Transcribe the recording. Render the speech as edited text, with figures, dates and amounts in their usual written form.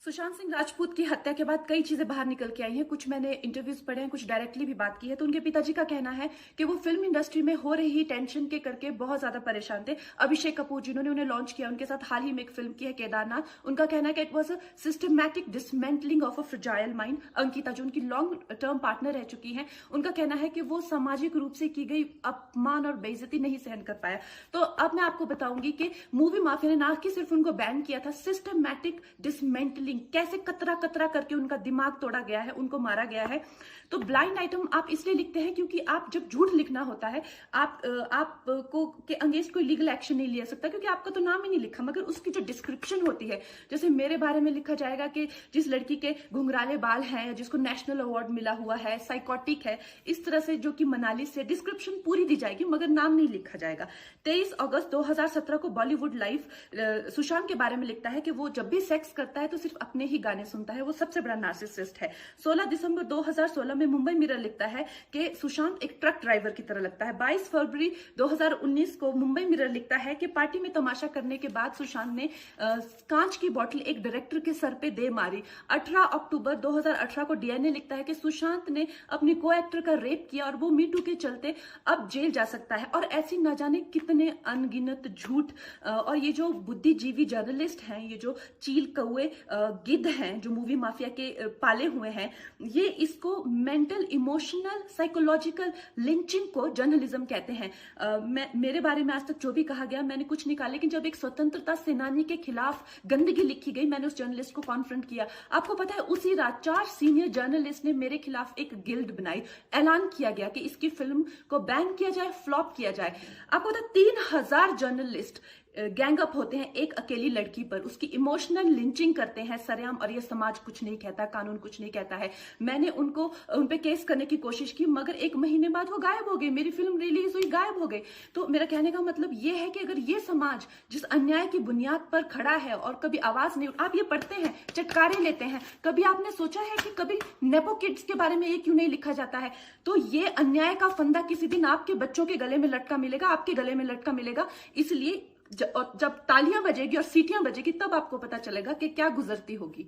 सुशांत सिंह राजपूत की हत्या के बाद कई चीजें बाहर निकल के आई हैं। कुछ मैंने इंटरव्यूज पढ़े हैं, कुछ डायरेक्टली भी बात की है। तो उनके पिताजी का कहना है कि वो फिल्म इंडस्ट्री में हो रही टेंशन के करके बहुत ज्यादा परेशान थे। अभिषेक कपूर जिन्होंने उन्हें लॉन्च किया, उनके साथ हाल ही में एक फिल्म की है केदारनाथ। उनका कहना है कि it was a systematic dismantling of a fragile mind. Ankita जो उनकी लॉन्ग टर्म पार्टनर रह चुकी है, उनका कहना है कि वो सामाजिक रूप से की गई अपमान और बेइज्जती नहीं सहन कर पाया। तो अब मैं आपको बताऊंगी कि मूवी माफिया ने ना कि सिर्फ उनको बैन किया था, सिस्टमैटिक डिसमेंटलिंग, कैसे कतरा कतरा करके उनका दिमाग तोड़ा गया है, उनको मारा गया है। तो ब्लाइंड आइटम आप इसलिए लिखते हैं क्योंकि आप जब झूठ लिखना होता है, आपको के अगेंस्ट कोई लीगल एक्शन नहीं लिया सकता क्योंकि आपका तो नाम ही नहीं लिखा, मगर उसकी जो डिस्क्रिप्शन होती है, जैसे मेरे बारे में लिखा जाएगा कि जिस लड़की के घुंघराले बाल हैं, जिसको नेशनल अवार्ड मिला हुआ है, साइकोटिक है, इस तरह से जो कि मनाली से डिस्क्रिप्शन पूरी दी जाएगी मगर नाम नहीं लिखा जाएगा। 23 अगस्त 2017 को बॉलीवुड लाइव सुशांत के बारे में लिखता है कि वो जब भी सेक्स करता है तो सिर्फ अपने ही गाने सुनता है, वो सबसे बड़ा नार्सिसिस्ट है। 16 दिसंबर 2016 में मुंबई मिरर लिखता है कि सुशांत एक ट्रक ड्राइवर की तरह लगता है। 22 फरवरी 2019 को मुंबई मिरर लिखता है कि पार्टी में तमाशा करने के बाद सुशांत ने कांच की बोतल एक डायरेक्टर के सर पे दे मारी। 18 अक्टूबर 2018 को डीएनए लिखता है कि सुशांत ने अपनी को एक्टर का रेप किया और वो मीटू के चलते अब जेल जा सकता है। और ऐसी न जाने कितने अनगिनत झूठ। और ये जो बुद्धिजीवी जर्नलिस्ट हैं, ये जो चील कौए गिद्ध हैं जो मूवी माफिया के पाले हुए हैं, ये इसको मेंटल इमोशनल साइकोलॉजिकल लिंचिंग को जर्नलिज्म कहते हैं। मेरे बारे में आज तक जो भी कहा गया मैंने कुछ नहीं कहा, लेकिन जब एक स्वतंत्रता सेनानी के खिलाफ गंदगी लिखी गई, मैंने उस जर्नलिस्ट को कॉन्फ्रंट किया। आपको पता है उसी रात 4 सीनियर जर्नलिस्ट ने मेरे खिलाफ एक गिल्ड बनाई। ऐलान किया गया कि इसकी फिल्म को बैन किया जाए, फ्लॉप किया जाए। आपको पता है 3000 जर्नलिस्ट गैंग अप होते हैं एक अकेली लड़की पर, उसकी इमोशनल लिंचिंग करते हैं सरेआम, और ये समाज कुछ नहीं कहता, कानून कुछ नहीं कहता है। मैंने उन पे केस करने की कोशिश की मगर 1 महीने बाद वो गायब हो गई, मेरी फिल्म रिलीज हुई, गायब हो गई। तो मेरा कहने का मतलब ये है कि अगर ये समाज जिस अन्याय की बुनियाद पर खड़ा है और कभी आवाज नहीं, आप ये पढ़ते हैं, चटकारे लेते हैं, कभी आपने सोचा है कि कभी नेपो किड्स के बारे में ये क्यों नहीं लिखा जाता है? तो ये अन्याय का फंदा किसी दिन आपके बच्चों के गले में लटका मिलेगा, आपके गले में लटका मिलेगा। इसलिए जब तालियां बजेगी और सीटियां बजेगी तब आपको पता चलेगा कि क्या गुजरती होगी।